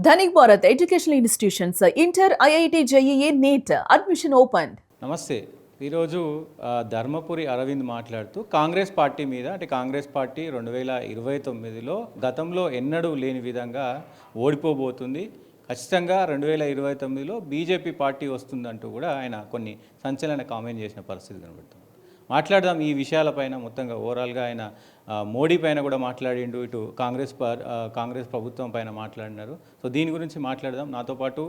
Dhanik Bharat educational institutions inter IIT JEE NEET admission open. నమస్తే. ఈరోజు ధర్మపురి అరవింద్ మాట్లాడుతూ కాంగ్రెస్ పార్టీ మీద అంటే కాంగ్రెస్ పార్టీ 2029లో గతంలో ఎన్నడూ లేని విధంగా ఓడిపోబోతుంది, ఖచ్చితంగా 2029లో బీజేపీ పార్టీ వస్తుందంటూ కూడా ఆయన కొన్ని సంచలన కామెంట్ చేసిన పరిస్థితి కనబడుతుంది. మాట్లాడదాం ఈ విషయాలపైన. మొత్తంగా ఓవరాల్గా ఆయన మోడీ పైన కూడా మాట్లాడిండు, ఇటు కాంగ్రెస్ ప్రభుత్వం పైన మాట్లాడినారు. సో దీని గురించి మాట్లాడదాం. నాతో పాటు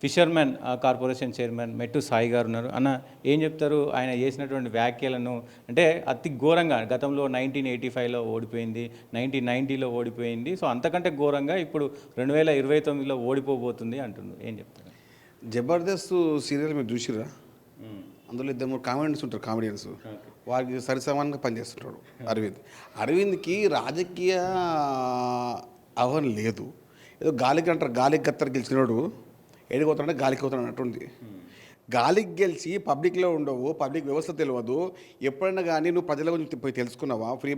ఫిషర్మెన్ కార్పొరేషన్ చైర్మన్ మెట్టు సాయి గారు ఉన్నారు. అన్న, ఏం చెప్తారు ఆయన చేసినటువంటి వ్యాఖ్యలను? అంటే అతి ఘోరంగా గతంలో 1985లో ఓడిపోయింది, 1990లో ఓడిపోయింది, సో అంతకంటే ఘోరంగా ఇప్పుడు 2029లో ఓడిపోబోతుంది అంటున్నారు. ఏం చెప్తారు? జబర్దస్త్ సీరియల్ మీరు చూసిరా? అందులో ఇద్దరు మూడు కామెడియన్స్ ఉంటారు, కామెడియన్స్. వారికి సరిసమానంగా పనిచేస్తుంటాడు అరవింద్కి రాజకీయ అవగాహన లేదు. ఏదో గాలికి అంటారు, గాలికి గత్తరు గెలిచినాడు ఏడిపోతాడంటే గాలికి అవుతాడు అన్నట్టుంది. గాలికి గెలిచి పబ్లిక్లో ఉండవు, పబ్లిక్ వ్యవస్థ తెలియదు. ఎప్పుడైనా కానీ నువ్వు ప్రజల గురించి పోయి తెలుసుకున్నావా? Free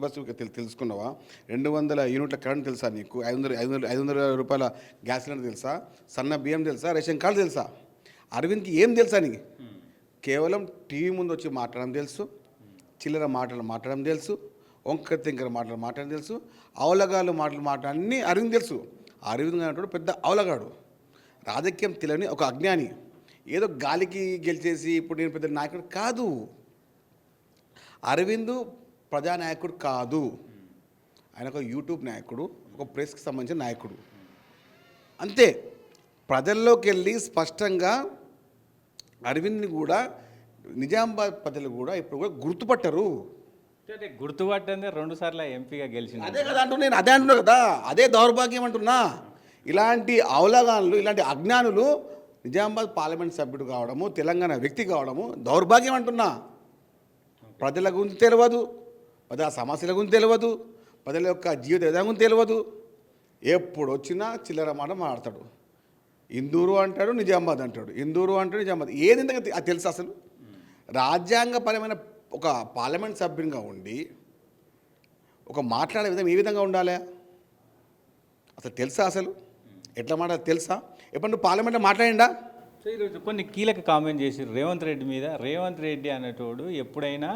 bus తెలుసుకున్నావా? 200 యూనిట్ల కరెంట్ తెలుసా నీకు? 500 రూపాయల గ్యాస్ సిలిండర్ తెలుసా? సన్న బియ్యం తెలుసా? రేషన్ కార్డు తెలుసా? అరవింద్కి ఏం తెలుసా నీకు? కేవలం టీవీ ముందు వచ్చి మాట్లాడడం తెలుసు, చిల్లర మాటలు మాట్లాడడం తెలుసు, వంకర తింకర మాటలు మాట్లాడడం తెలుసు, అవలగాలు మాటలు అన్నీ అరవింద్ తెలుసు. అరవింద్ అనేటువంటి పెద్ద అవలగాడు, రాజకీయం తెలియని ఒక అజ్ఞాని. ఏదో గాలికి గెలిచేసి ఇప్పుడు నేను పెద్ద నాయకుడు కాదు. అరవింద్ ప్రజానాయకుడు కాదు, ఆయన ఒక యూట్యూబ్ నాయకుడు, ఒక ప్రెస్కి సంబంధించిన నాయకుడు అంతే. ప్రజల్లోకి వెళ్ళి స్పష్టంగా అరవింద్ని కూడా నిజామాబాద్ ప్రజలు కూడా ఇప్పుడు కూడా గుర్తుపట్టరు. గుర్తుపట్టండి, 2 సార్లు ఎంపీగా గెలిచింది. అదే కదా నేను అదే అంటున్నా కదా, అదే దౌర్భాగ్యం అంటున్నా. ఇలాంటి అవలగానులు, ఇలాంటి అజ్ఞానులు నిజామాబాద్ పార్లమెంట్ సభ్యుడు కావడము, తెలంగాణ వ్యక్తి కావడము దౌర్భాగ్యం అంటున్నా. ప్రజల గురించి తెలియదు, ప్రజా సమస్యల గురించి తెలియదు, ప్రజల యొక్క జీవిత విధానం గురించి తెలియదు. ఎప్పుడు వచ్చినా చిల్లర మాట మాట్లాడతాడు. ఇందూరు అంటాడు, నిజామాబాద్ అంటాడు, ఇందూరు అంటాడు, నిజామాబాద్. ఏది అది తెలుసు అసలు? రాజ్యాంగపరమైన ఒక పార్లమెంట్ సభ్యునిగా ఉండి ఒక మాట్లాడే విధంగా ఏ విధంగా ఉండాలి అసలు తెలుసా? అసలు ఎట్లా మాట్లాడాలి తెలుసా? ఎప్పుడు నువ్వు పార్లమెంట్లో మాట్లాడిండా? సో ఈరోజు కొన్ని కీలక కామెంట్ చేసారు రేవంత్ రెడ్డి మీద. రేవంత్ రెడ్డి అనేటోడు ఎప్పుడైనా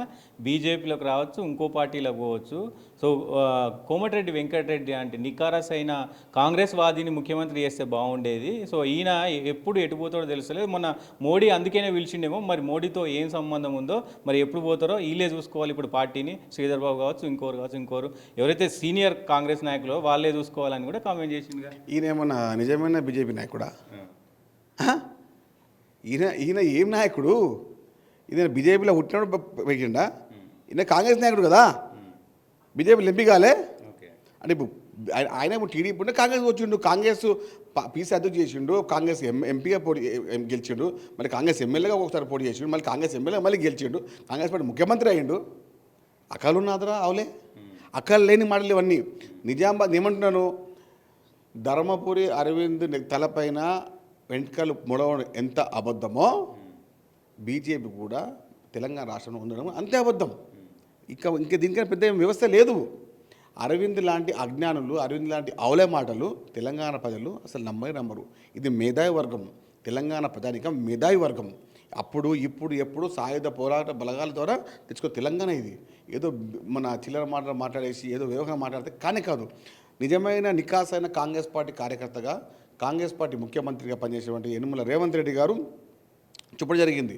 బీజేపీలోకి రావచ్చు, ఇంకో పార్టీలోకి పోవచ్చు. సో కోమటిరెడ్డి వెంకటరెడ్డి అంటే నికారస్ అయిన కాంగ్రెస్ వాదిని ముఖ్యమంత్రి చేస్తే బాగుండేది. సో ఈయన ఎప్పుడు ఎటుపోతాడో తెలుసలేదు. మొన్న మోడీ అందుకనే పిలిచిండేమో, మరి మోడీతో ఏం సంబంధం ఉందో, మరి ఎప్పుడు పోతారో వీళ్ళే చూసుకోవాలి. ఇప్పుడు పార్టీని శ్రీధర్ బాబు కావచ్చు, ఇంకోరు ఎవరైతే సీనియర్ కాంగ్రెస్ నాయకులు వాళ్ళే చూసుకోవాలని కూడా కామెంట్ చేసింది. ఈయన ఏమన్నా నిజమైన బీజేపీ నాయకుడా? ఈయన ఏం నాయకుడు? ఈయన బీజేపీలో పుట్టినప్పుడు పెట్టిండా? ఈయన కాంగ్రెస్ నాయకుడు కదా, బీజేపీలో ఎంపీ కాలే అంటే. ఇప్పుడు ఆయన టీడీపీ ఉంటే కాంగ్రెస్ వచ్చిండు, కాంగ్రెస్ పీసీ అధ్యక్షుడు చేసిండు, కాంగ్రెస్ ఎంపీగా గెలిచిండు, మళ్ళీ కాంగ్రెస్ ఎమ్మెల్యేగా ఒకసారి పోటీ చేసిండు, మళ్ళీ కాంగ్రెస్ ఎమ్మెల్యే మళ్ళీ గెలిచిండు, కాంగ్రెస్ పార్టీ ముఖ్యమంత్రి అయ్యిండు. అక్కలు ఉన్నాదరా అవలే? అక్కలు లేని మాటలు ఇవన్నీ. నిజామాబాద్ ఏమంటున్నాను, ధర్మపురి అరవింద్ తలపైన వెంట్రుకలు ముడవడం ఎంత అబద్ధమో బీజేపీ కూడా తెలంగాణ రాష్ట్రంలో ఉండడం అంతే అబద్ధం. ఇంకా దీనికన్నా పెద్ద వ్యవస్థ లేదు. అరవింద్ లాంటి అజ్ఞానులు, అరవింద్ లాంటి అవలే మాటలు తెలంగాణ ప్రజలు అసలు నమ్మరు. ఇది మేధావి వర్గం, తెలంగాణ ప్రజానికం మేధావి వర్గం. అప్పుడు ఇప్పుడు ఎప్పుడు సాయుధ పోరాట బలగాల ద్వారా తెచ్చుకో తెలంగాణ. ఇది ఏదో మన చిల్లర మాటలు మాట్లాడేసి ఏదో వ్యవహారం మాట్లాడితే కానీ కాదు. నిజమైన నికాసైన కాంగ్రెస్ పార్టీ కార్యకర్తగా, కాంగ్రెస్ పార్టీ ముఖ్యమంత్రిగా పనిచేసేటువంటి యనుమల రేవంత్ రెడ్డి గారు చెప్పడం జరిగింది,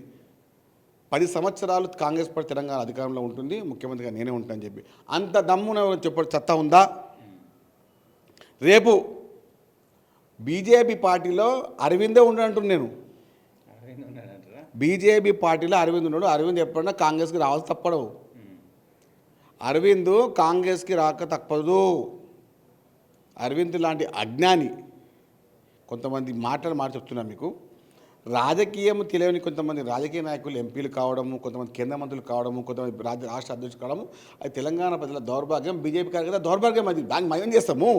10 సంవత్సరాలు కాంగ్రెస్ పార్టీ తెలంగాణ అధికారంలో ఉంటుంది, ముఖ్యమంత్రిగా నేనే ఉంటానని చెప్పి. అంత దమ్మున చెప్పడం చెత్త ఉందా? రేపు బీజేపీ పార్టీలో అరవిందే ఉండంటున్నాను నేను. బీజేపీ పార్టీలో అరవింద్ ఉన్నాడు. అరవింద్ ఎప్పుడన్నా కాంగ్రెస్కి రావాల్సి తప్పదు. అరవింద్ కాంగ్రెస్కి రాక తప్పదు. అరవింద్ లాంటి అజ్ఞాని కొంతమంది మాటలు చెప్తున్నా మీకు. రాజకీయం తెలియని కొంతమంది రాజకీయ నాయకులు ఎంపీలు కావడము, కొంతమంది కేంద్ర మంత్రులు కావడము, కొంతమంది రాష్ట్ర అధ్యక్షులు కావడము, అది తెలంగాణ ప్రజల దౌర్భాగ్యం, బీజేపీ కార్యకర్త దౌర్భాగ్యం. అది దాన్ని మనం చేస్తాము.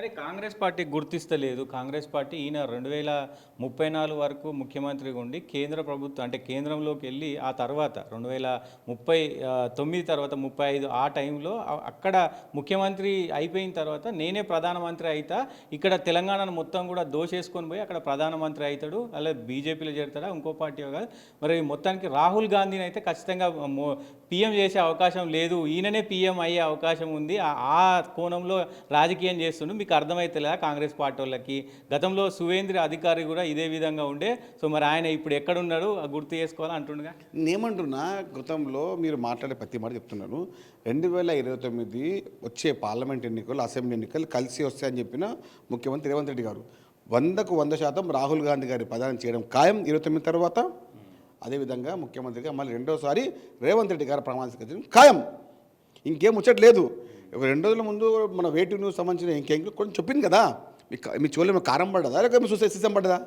అదే కాంగ్రెస్ పార్టీ గుర్తిస్తలేదు. కాంగ్రెస్ పార్టీ ఈయన 2034 వరకు ముఖ్యమంత్రిగా ఉండి కేంద్ర ప్రభుత్వం అంటే కేంద్రంలోకి వెళ్ళి ఆ తర్వాత 2039 తర్వాత 35 ఆ టైంలో అక్కడ ముఖ్యమంత్రి అయిపోయిన తర్వాత నేనే ప్రధానమంత్రి అయితా, ఇక్కడ తెలంగాణను మొత్తం కూడా దోషేసుకొని పోయి అక్కడ ప్రధానమంత్రి అవుతాడు, అలా బీజేపీలో చేరుతాడా ఇంకో పార్టీ కాదు. మరి మొత్తానికి రాహుల్ గాంధీని అయితే ఖచ్చితంగా పీఎం చేసే అవకాశం లేదు, ఈయననే పీఎం అయ్యే అవకాశం ఉంది. ఆ కోణంలో రాజకీయం చేస్తుండు. మీకు అర్థమైతేలే కాంగ్రెస్ పార్టీ వాళ్ళకి గతంలో సువేంద్ర అధికారి కూడా ఇదే విధంగా ఉండే. సో మరి ఆయన ఇప్పుడు ఎక్కడున్నాడు గుర్తు చేసుకోవాలని అంటుండగా. నేనేమంటున్నా, గతంలో మీరు మాట్లాడే ప్రతి మాట చెప్తున్నాను. 2029 వచ్చే పార్లమెంట్ ఎన్నికలు, అసెంబ్లీ ఎన్నికలు కలిసి వస్తాయని చెప్పిన ముఖ్యమంత్రి రేవంత్ రెడ్డి గారు 100% రాహుల్ గాంధీ గారి ప్రధానం చేయడం ఖాయం 29 తర్వాత. అదేవిధంగా ముఖ్యమంత్రిగా మళ్ళీ రెండోసారి రేవంత్ రెడ్డి గారు ప్రమాణ స్వీకరించడం ఖాయం. ఇంకేం ముచ్చట్లేదు. ఒక 2 రోజుల ముందు మన వేటి న్యూస్ సంబంధించిన ఇంకేం కొంచెం చెప్పింది కదా, మీ చోళ్ళ కారం పడ్డదా లేకపోతే మీ చూస్తే సీసం పడ్డదా?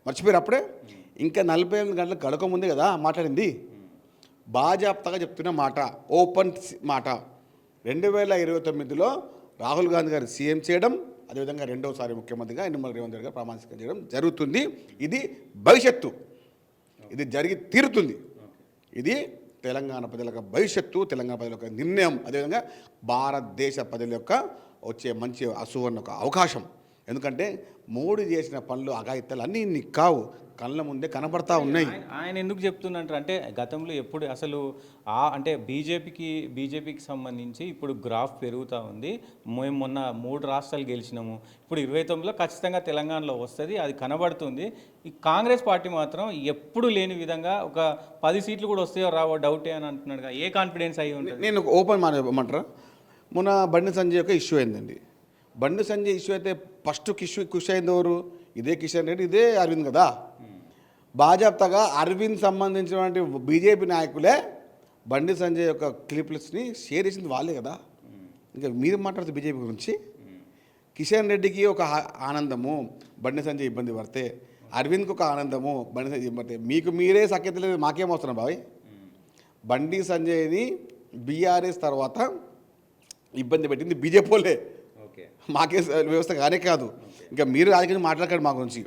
మర్చిపోయారు అప్పుడే. ఇంకా 48 గంటలకు గడక ముందే కదా మాట్లాడింది. బాజాప్తాగా చెప్తున్న మాట, ఓపెన్ మాట. 2029లో రాహుల్ గాంధీ గారు సీఎం చేయడం, అదేవిధంగా రెండోసారి ముఖ్యమంత్రిగా యనమల రేవంత్ రెడ్డి గారు ప్రమాణ స్వీకారం చేయడం జరుగుతుంది. ఇది భవిష్యత్తు, ఇది జరిగి తీరుతుంది. ఇది తెలంగాణ ప్రజల యొక్క భవిష్యత్తు, తెలంగాణ ప్రజల యొక్క నిర్ణయం, అదేవిధంగా భారతదేశ ప్రజల యొక్క వచ్చే మంచి అసువర్ణ ఒక అవకాశం. ఎందుకంటే మోడీ చేసిన పనులు అఘాయిత్యాలు అన్నీ ఇన్ని కావు, కళ్ళ ముందే కనబడతా ఉన్నాయి. ఆయన ఎందుకు చెప్తున్నట్టు అంటే గతంలో ఎప్పుడు అసలు అంటే బీజేపీకి సంబంధించి ఇప్పుడు గ్రాఫ్ పెరుగుతూ ఉంది. మేము మొన్న 3 రాష్ట్రాలు గెలిచినాము, ఇప్పుడు 29లో ఖచ్చితంగా తెలంగాణలో వస్తుంది, అది కనబడుతుంది. ఈ కాంగ్రెస్ పార్టీ మాత్రం ఎప్పుడు లేని విధంగా ఒక 10 సీట్లు కూడా వస్తాయో రావో డౌటే అని అంటున్నాడుగా. ఏ కాన్ఫిడెన్స్ అయ్యి ఉంటుంది? నేను ఓపెన్ మాట్లాడమంటారా, మొన్న బండి సంజయ్ యొక్క ఇష్యూ అయిందండి. బండి సంజయ్ ఇష్యూ అయితే ఫస్ట్ ఖుషి అయింది ఎవరు? ఇదే కిషన్ రెడ్డి, ఇదే అరవింద్ కదా. బాజాప్తాగా అరవింద్ సంబంధించినటువంటి బీజేపీ నాయకులే బండి సంజయ్ యొక్క క్లిప్స్ని షేర్ చేసింది వాళ్ళే కదా. ఇంకా మీరు మాట్లాడుతూ బీజేపీ గురించి. కిషన్ రెడ్డికి ఒక ఆనందము బండి సంజయ్ ఇబ్బంది పడితే, అరవింద్కి ఒక ఆనందము బండి సంజయ్ ఇబ్బంది పడితే, మీకు మీరే సఖ్యత లేదు, మాకేం వస్తున్నాం బాయ్. బండి సంజయ్ని బీఆర్ఎస్ తర్వాత ఇబ్బంది పెట్టింది బీజేపీ వాళ్ళే, మాకే వ్యవస్థ కానే కాదు. ఇంకా మీరు రాజకీయం మాట్లాడకండి మా గురించి.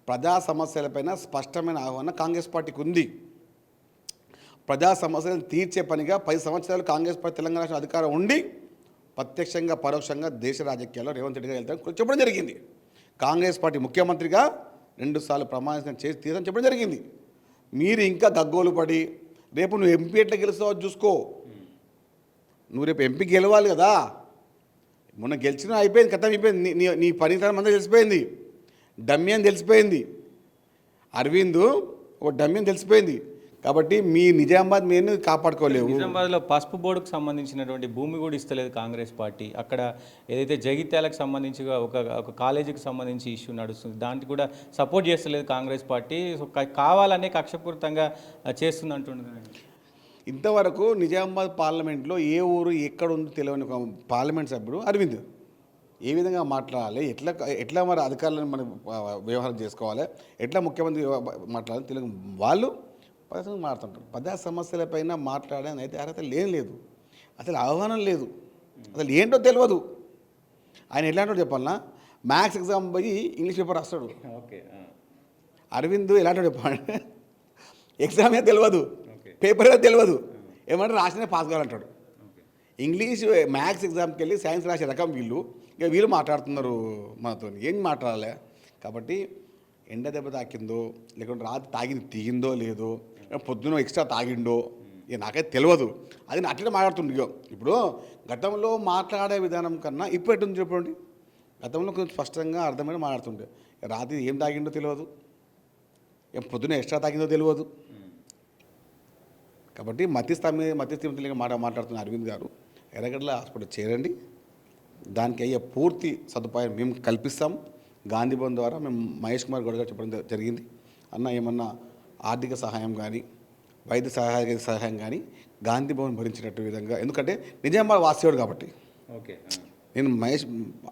ప్రజా సమస్యలపైన స్పష్టమైన ఆహ్వాన కాంగ్రెస్ పార్టీకి ఉంది. ప్రజా సమస్యలను తీర్చే పనిగా 10 సంవత్సరాలు కాంగ్రెస్ పార్టీ తెలంగాణ రాష్ట్ర అధికారం ఉండి ప్రత్యక్షంగా పరోక్షంగా దేశ రాజకీయాల్లో రేవంత్ రెడ్డి గారు వెళ్తారని చెప్పడం జరిగింది. కాంగ్రెస్ పార్టీ ముఖ్యమంత్రిగా 2 సార్లు ప్రమాణ చేసి తీరని చెప్పడం జరిగింది. మీరు ఇంకా గగ్గోలు పడి రేపు నువ్వు ఎంపీ ఎట్లా గెలుస్తావో చూసుకో. నువ్వు రేపు ఎంపీ గెలవాలి కదా. మొన్న గెలిచినా అయిపోయింది, కథం అయిపోయింది. నీ పనితనం అంతా తెలిసిపోయింది, డమ్మీ అని తెలిసిపోయింది. అరవింద్ ఒక డమ్మీ అని తెలిసిపోయింది. కాబట్టి మీ నిజామాబాద్ మీరు కాపాడుకోలేవు. నిజామాబాద్లో పసుపు బోర్డుకు సంబంధించినటువంటి భూమి కూడా ఇస్తలేదు కాంగ్రెస్ పార్టీ. అక్కడ ఏదైతే జగిత్యాలకు సంబంధించి ఒక కాలేజీకి సంబంధించి ఇష్యూ నడుస్తుంది, దానికి కూడా సపోర్ట్ చేస్తలేదు కాంగ్రెస్ పార్టీ. సో కావాలనే కక్షపూరితంగా చేస్తుంది అంటున్నారు. ఇంతవరకు నిజామాబాద్ పార్లమెంట్లో ఏ ఊరు ఎక్కడ ఉందో తెలియని ఒక పార్లమెంట్ సభ్యుడు అరవింద్ ఏ విధంగా మాట్లాడాలి, ఎట్లా మరి అధికారులను మనం వ్యవహారం చేసుకోవాలి, ఎట్లా ముఖ్యమంత్రి మాట్లాడాలి తెలియదు. వాళ్ళు ప్రజలు మాట్లాడుతుంటారు. ప్రజా సమస్యలపైన మాట్లాడని అయితే అర్హత లేదు, అసలు ఆహ్వానం లేదు, అసలు ఏంటో తెలియదు. ఆయన ఎలాంటో చెప్పాలన్నా, మ్యాథ్స్ ఎగ్జామ్ పోయి ఇంగ్లీష్ పేపర్ రాస్తాడు. ఓకే, అరవింద్ ఎలాంటో చెప్పాలంటే ఎగ్జామే తెలియదు, పేపరే తెలియదు, ఏమంటే రాసినే పాస్ కావాలంటాడు. ఇంగ్లీష్ మ్యాథ్స్ ఎగ్జామ్కి వెళ్ళి సైన్స్ రాసే రకం వీళ్ళు. ఇక వీళ్ళు మాట్లాడుతున్నారు మనతో, ఏం మాట్లాడాలి. కాబట్టి ఎండ దెబ్బ తాకిందో లేకుంటే రాత్రి తాగింది తీగిందో లేదో, పొద్దున ఎక్స్ట్రా తాగిండో ఇక నాకైతే తెలియదు. అది అట్లనే మాట్లాడుతుండే. ఇప్పుడు గతంలో మాట్లాడే విధానం కన్నా ఇప్పుడు ఎట్టుంది చెప్పండి. గతంలో కొంచెం స్పష్టంగా అర్థమైన మాట్లాడుతుండే. రాత్రి ఏం తాగిండో తెలియదు, ఏం పొద్దున ఎక్స్ట్రా తాగిందో తెలియదు. కాబట్టి మధ్యస్థితిగా మాట్లాడుతున్న అరవింద్ గారు ఎర్రగడ్డల హాస్పిటల్ చేరండి, దానికి అయ్యే పూర్తి సదుపాయం మేము కల్పిస్తాం. గాంధీ భవన్ ద్వారా మేము మహేష్ కుమార్ గౌడ్ గారు చెప్పడం జరిగింది. అన్న ఏమన్నా ఆర్థిక సహాయం కానీ వైద్య సహాయం కానీ గాంధీ భవన్ భరించినట్టు విధంగా, ఎందుకంటే నిజామాబాద్ వాసేవాడు కాబట్టి. ఓకే, నేను మహేష్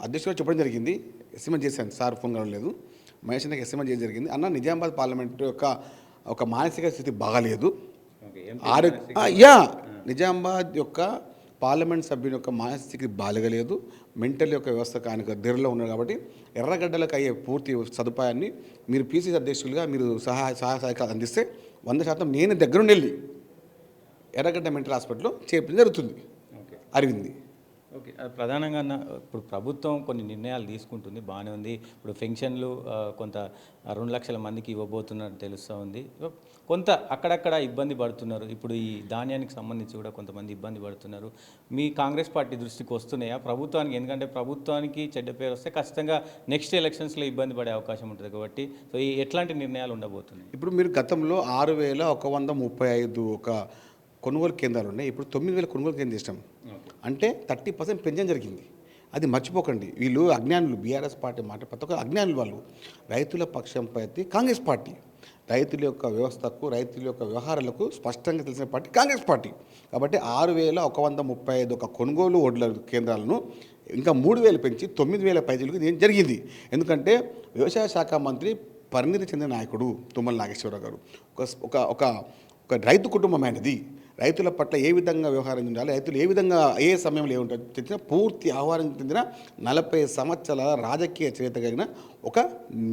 అధ్యక్షుడు చెప్పడం జరిగింది, ఎస్ఎంఎస్ చేశాను, సార్ ఫోన్ కలవలేదు. మహేష్ నాకు ఎస్ఎంఎస్ చేయడం జరిగింది. అన్న నిజామాబాద్ పార్లమెంట్ యొక్క ఒక మానసిక స్థితి బాగాలేదు. నిజామాబాద్ యొక్క పార్లమెంట్ సభ్యుని యొక్క మానసిక స్థితి బాగలేదు, మెంటల్ యొక్క వ్యవస్థ ఆయనకు దగ్గరలో ఉన్నారు కాబట్టి ఎర్రగడ్డలకు అయ్యే పూర్తి సదుపాయాన్ని మీరు పీసీసీ అధ్యక్షులుగా మీరు సహాయ సహకారాలు అందిస్తే 100% నేను దగ్గరుండి వెళ్ళి ఎర్రగడ్డ మెంటల్ హాస్పిటల్లో చేర్పించడం జరుగుతుంది. అరవింద్ ఓకే, అది ప్రధానంగా ఇప్పుడు ప్రభుత్వం కొన్ని నిర్ణయాలు తీసుకుంటుంది, బాగానే ఉంది. ఇప్పుడు పెన్షన్లు కొంత 2 లక్షల మందికి ఇవ్వబోతున్నట్టు తెలుస్తూ ఉంది. కొంత అక్కడక్కడ ఇబ్బంది పడుతున్నారు. ఇప్పుడు ఈ ధాన్యానికి సంబంధించి కూడా కొంతమంది ఇబ్బంది పడుతున్నారు. మీ కాంగ్రెస్ పార్టీ దృష్టికి వస్తున్నాయా ప్రభుత్వానికి? ఎందుకంటే ప్రభుత్వానికి చెడ్డ పేరు వస్తే ఖచ్చితంగా నెక్స్ట్ ఎలక్షన్స్లో ఇబ్బంది పడే అవకాశం ఉంటుంది కాబట్టి సో ఈ ఎట్లాంటి నిర్ణయాలు ఉండబోతున్నాయి? ఇప్పుడు మీరు గతంలో 6,135 కొనుగోలు కేంద్రాలు ఉన్నాయి. ఇప్పుడు 9,000 కొనుగోలు కేంద్రం చేసినాం. అంటే 30% పెంచడం జరిగింది. అది మర్చిపోకండి. వీళ్ళు అజ్ఞానులు, బీఆర్ఎస్ పార్టీ మాట ప్రతి ఒక్క అజ్ఞానులు వాళ్ళు. రైతుల పక్షంపై కాంగ్రెస్ పార్టీ, రైతుల యొక్క వ్యవస్థకు, రైతుల యొక్క వ్యవహారాలకు స్పష్టంగా తెలిసిన పార్టీ కాంగ్రెస్ పార్టీ. కాబట్టి 6,135 కొనుగోలు ఓట్ల కేంద్రాలను ఇంకా 3,000 పెంచి 9,000 పైజీలకు జరిగింది. ఎందుకంటే వ్యవసాయ శాఖ మంత్రి పరిణితి చెందిన నాయకుడు తుమ్మల నాగేశ్వరరావు గారు ఒక రైతు కుటుంబం ఆయనది. రైతుల పట్ల ఏ విధంగా వ్యవహారం ఉండాలి, రైతులు ఏ విధంగా ఏ సమయంలో ఏముంటారు తెచ్చిన పూర్తి ఆహ్వానం చెందిన 40 సంవత్సరాల రాజకీయ చరిత్ర కలిగిన ఒక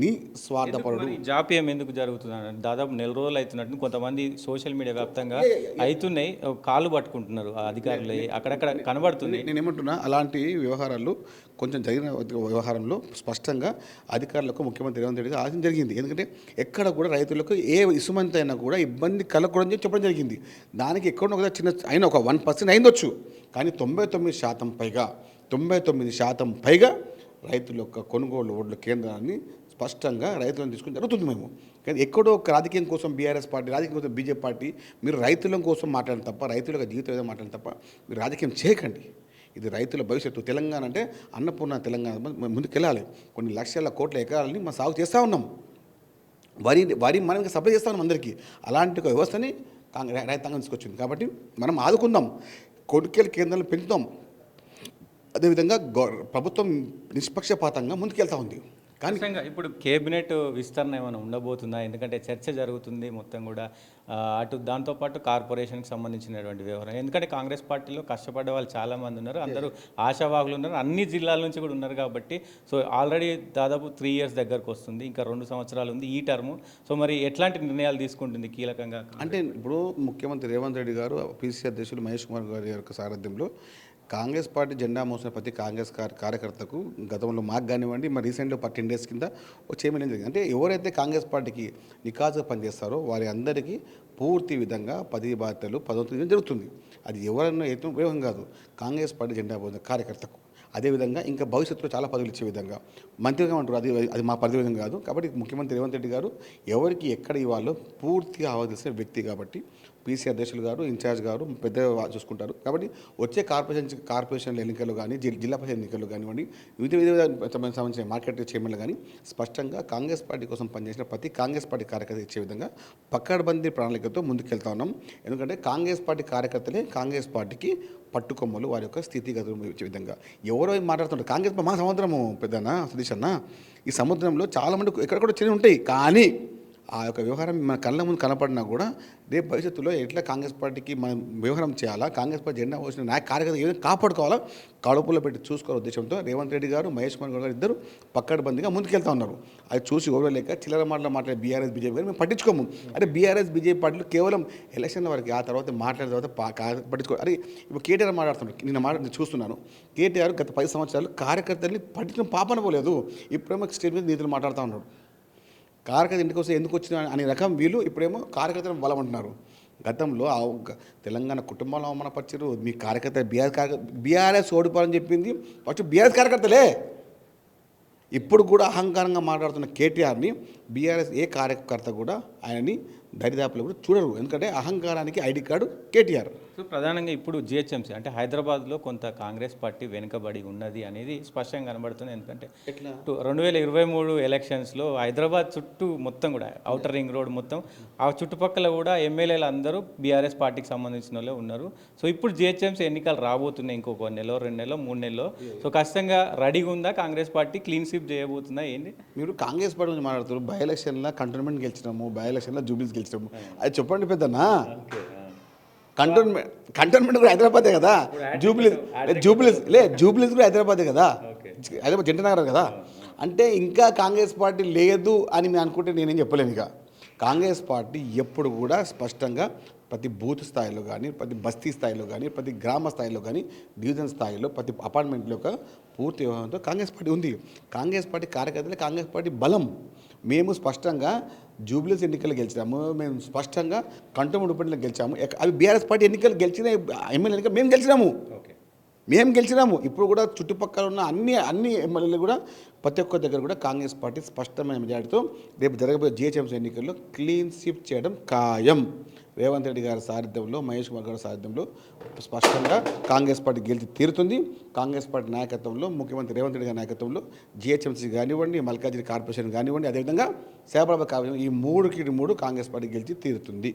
నిస్వార్థపరుడు. జాప్యం ఎందుకు జరుగుతుంది? దాదాపు 4 రోజులు అవుతున్నట్టు కొంతమంది సోషల్ మీడియా వ్యాప్తంగా అవుతున్నాయి, కాళ్ళు పట్టుకుంటున్నారు అధికారులు, అక్కడక్కడ కనబడుతుంది. నేను ఏమంటున్నా, అలాంటి వ్యవహారాలు కొంచెం జరిగిన వ్యవహారంలో స్పష్టంగా అధికారులకు ముఖ్యమంత్రి రేవంత్ రెడ్డి ఆలోచన జరిగింది. ఎందుకంటే ఎక్కడ కూడా రైతులకు ఏ ఇసుమంత అయినా కూడా ఇబ్బంది కలగకూడదని చెప్పడం జరిగింది. దానికి ఎక్కడో ఒక చిన్న అయినా ఒక 1% అయిందొచ్చు, కానీ 99% పైగా రైతుల యొక్క కొనుగోలు ఓట్ల కేంద్రాన్ని స్పష్టంగా రైతులను తీసుకుని జరుగుతుంది. మేము కానీ ఎక్కడో ఒక రాజకీయం కోసం బీఆర్ఎస్ పార్టీ, రాజకీయం కోసం బీజేపీ పార్టీ మీరు రైతుల కోసం మాట్లాడడం తప్ప, రైతుల యొక్క జీవితం ఏదో మాట్లాడడం తప్ప మీరు రాజకీయం చేయకండి. ఇది రైతుల భవిష్యత్తు. తెలంగాణ అంటే అన్నపూర్ణ తెలంగాణ ముందుకెళ్ళాలి. కొన్ని లక్షల కోట్ల ఎకరాలని మనం సాగు చేస్తూ ఉన్నాం. వరి మనకి సప్లై చేస్తూ ఉన్నాం అందరికీ. అలాంటి ఒక వ్యవస్థని రైతాంగం తీసుకొచ్చింది. కాబట్టి మనం ఆదుకుందాం, కొనుగోలు కేంద్రాలను పెంచుదాం. అదేవిధంగా ప్రభుత్వం నిష్పక్షపాతంగా ముందుకెళ్తూ ఉంది. కానీ ఇప్పుడు కేబినెట్ విస్తరణ ఏమైనా ఉండబోతుందా? ఎందుకంటే చర్చ జరుగుతుంది మొత్తం కూడా అటు దాంతోపాటు కార్పొరేషన్కి సంబంధించినటువంటి వ్యవహారం. ఎందుకంటే కాంగ్రెస్ పార్టీలో కష్టపడ్డ వాళ్ళు చాలామంది ఉన్నారు, అందరూ ఆశావాహులు ఉన్నారు, అన్ని జిల్లాల నుంచి కూడా ఉన్నారు. కాబట్టి సో ఆల్రెడీ దాదాపు 3 years దగ్గరకు వస్తుంది, ఇంకా 2 సంవత్సరాలు ఉంది ఈ టర్ము. సో మరి ఎట్లాంటి నిర్ణయాలు తీసుకుంటుంది కీలకంగా? అంటే ఇప్పుడు ముఖ్యమంత్రి రేవంత్ రెడ్డి గారు, పిసిసి అధ్యక్షులు మహేష్ కుమార్ గారి యొక్క సారథ్యంలో కాంగ్రెస్ పార్టీ జెండా మోసిన ప్రతి కాంగ్రెస్ కార్యకర్తకు గతంలో మాకు కానివ్వండి, మరి రీసెంట్గా 10 days కింద చేయమని జరిగింది. అంటే ఎవరైతే కాంగ్రెస్ పార్టీకి నికాజుగా పనిచేస్తారో వారి అందరికీ పూర్తి విధంగా పదవి బాధ్యతలు పదవులు జరుగుతుంది. అది ఎవరైనా అయితే ఉపయోగం కాదు కాంగ్రెస్ పార్టీ జెండా మోసిన కార్యకర్తకు. అదేవిధంగా ఇంకా భవిష్యత్తులో చాలా పదవులు ఇచ్చే విధంగా మంత్రిగా ఉంటారు. అది మా పరిధి కాదు. కాబట్టి ముఖ్యమంత్రి రేవంత్ రెడ్డి గారు ఎవరికి ఎక్కడ ఇవ్వాలో పూర్తిగా ఆలోచించిన వ్యక్తి. కాబట్టి పీసీ అధ్యక్షులు గారు, ఇన్ఛార్జ్ గారు పెద్దగా చూసుకుంటారు. కాబట్టి వచ్చే కార్పొరేషన్ల ఎన్నికలు కానీ, జిల్లా పరిషత్ ఎన్నికలు కానివ్వండి, వివిధ సంబంధించిన మార్కెట్ చైర్మన్లు కానీ స్పష్టంగా కాంగ్రెస్ పార్టీ కోసం పనిచేసిన ప్రతి కాంగ్రెస్ పార్టీ కార్యకర్త ఇచ్చే విధంగా పక్కడబందీ ప్రణాళికతో ముందుకెళ్తా ఉన్నాం. ఎందుకంటే కాంగ్రెస్ పార్టీ కార్యకర్తలే కాంగ్రెస్ పార్టీకి పట్టుకొమ్మలు, వారి యొక్క స్థితిగతులు ఇచ్చే విధంగా. ఎవరో మాట్లాడుతుంటారు కాంగ్రెస్ మా సముద్రము పెద్దనా సతీష్ అన్న, ఈ సముద్రంలో చాలామంది ఎక్కడ కూడా చిన్న ఉంటాయి, కానీ ఆ యొక్క వ్యవహారం మన కళ్ళ ముందు కనపడినా కూడా రేపు భవిష్యత్తులో ఎట్లా కాంగ్రెస్ పార్టీకి మనం వ్యవహారం చేయాలా, కాంగ్రెస్ పార్టీ జెండా వచ్చిన నాయక కార్యకర్త ఏదైనా కాపాడుకోవాలా, కడుపులో పెట్టి చూసుకోవాలి ఉద్దేశంతో రేవంత్ రెడ్డి గారు, మహేష్ కుమార్ గారు ఇద్దరు పక్కడబందిగా ముందుకెళ్తా ఉన్నారు. అది చూసి ఓడలేక చిల్లర మాట్లాడే బీఆర్ఎస్ బీజేపీ గారు మేము పట్టించుకోము. అంటే బీఆర్ఎస్ బీజేపీ పార్టీలు కేవలం ఎలక్షన్ల వరకు, ఆ తర్వాత మాట్లాడిన తర్వాత పట్టించుకో. అరే ఇప్పుడు కేటీఆర్ మాట్లాడుతున్నారు, నేను చూస్తున్నాను. కేటీఆర్ గత 10 సంవత్సరాలు కార్యకర్తల్ని పట్టించడం పాపన పోలేదు. ఇప్పుడేమో స్టేట్ మీద నీతులు మాట్లాడుతూ ఉన్నాడు. కార్యకర్త ఇంటికి వస్తే ఎందుకు వచ్చిన అనే రకం వీళ్ళు ఇప్పుడేమో కార్యకర్తలను బలమంటున్నారు. గతంలో తెలంగాణ కుటుంబాలను అవమానపరిచారు. మీ కార్యకర్త బీఆర్ఎస్ ఓడిపోవాలని చెప్పింది ఫస్ట్ బీఆర్ఎస్ కార్యకర్తలే. ఇప్పుడు కూడా అహంకారంగా మాట్లాడుతున్న కేటీఆర్ని బీఆర్ఎస్ ఏ కార్యకర్త కూడా ఆయనని దరిదాపులో కూడా చూడరు. ఎందుకంటే అహంకారానికి ఐడి కార్డు కేటీఆర్. సో ప్రధానంగా ఇప్పుడు జిహెచ్ఎంసీ అంటే హైదరాబాద్లో కొంత కాంగ్రెస్ పార్టీ వెనుకబడి ఉన్నది అనేది స్పష్టంగా కనబడుతుంది. ఎందుకంటే 2023 ఎలక్షన్స్లో హైదరాబాద్ చుట్టూ మొత్తం కూడా ఔటర్ రింగ్ రోడ్ మొత్తం ఆ చుట్టుపక్కల కూడా ఎమ్మెల్యేలు అందరూ బీఆర్ఎస్ పార్టీకి సంబంధించిన వాళ్ళే ఉన్నారు. సో ఇప్పుడు జిహెచ్ఎంసీ ఎన్నికలు రాబోతున్నాయి ఇంకొక నెల, 2 నెలలు, 3 నెలలు. సో ఖచ్చితంగా రెడీగా ఉందా కాంగ్రెస్ పార్టీ? క్లీన్ స్వీప్ చేయబోతుందా ఏంటి? మీరు కాంగ్రెస్ పార్టీ గురించి మాట్లాడుతారు. బై ఎలక్షన్లో కంటోన్మెంట్ గెలిచినాము, బై ఎలక్షన్లో జూబ్లీస్ గెలిచినాము. అది చెప్పండి పెద్దనా. కంటోన్మెంట్ కూడా హైదరాబాదే కదా, జూబ్లీస్ కూడా హైదరాబాదే కదా, హైదరాబాద్ జంట నగరం కదా. అంటే ఇంకా కాంగ్రెస్ పార్టీ లేదు అని నేను అనుకుంటే నేనేం చెప్పలేను. ఇక కాంగ్రెస్ పార్టీ ఎప్పుడు కూడా స్పష్టంగా ప్రతి బూత్ స్థాయిలో కానీ, ప్రతి బస్తీ స్థాయిలో కానీ, ప్రతి గ్రామ స్థాయిలో కానీ, డివిజన్ స్థాయిలో, ప్రతి అపార్ట్మెంట్లో ఒక పూర్తి వ్యవహారంతో కాంగ్రెస్ పార్టీ ఉంది. కాంగ్రెస్ పార్టీ కార్యకర్తలే కాంగ్రెస్ పార్టీ బలం. మేము స్పష్టంగా జూబ్లీస్ ఎన్నికలు గెలిచాము, మేము స్పష్టంగా కంటోన్మెంట్ ఉప ఎన్నికలు గెలిచాము. అవి బీఆర్ఎస్ పార్టీ ఎన్నికలు గెలిచిన ఎమ్మెల్యే ఎన్నికలు మేము గెలిచినాము. ఇప్పుడు కూడా చుట్టుపక్కల ఉన్న అన్ని ఎమ్మెల్యేలు కూడా ప్రతి ఒక్క దగ్గర కూడా కాంగ్రెస్ పార్టీ స్పష్టమైన మెజారిటీతో రేపు జరగబోయే జిహెచ్ఎంసీ ఎన్నికల్లో క్లీన్ స్వీప్ చేయడం ఖాయం. రేవంత్ రెడ్డి గారి సారథ్యంలో, మహేష్ కుమార్ గారి సారథ్యంలో స్పష్టంగా కాంగ్రెస్ పార్టీ గెలిచి తీరుతుంది. కాంగ్రెస్ పార్టీ నాయకత్వంలో, ముఖ్యమంత్రి రేవంత్ రెడ్డి గారి నాయకత్వంలో జిహెచ్ఎంసీ కానివ్వండి, మల్కాజిగిరి కార్పొరేషన్ కానివ్వండి, అదేవిధంగా సేపడాబాద్ కార్పొరేషన్, ఈ 3కి 3 కాంగ్రెస్ పార్టీ గెలిచి తీరుతుంది.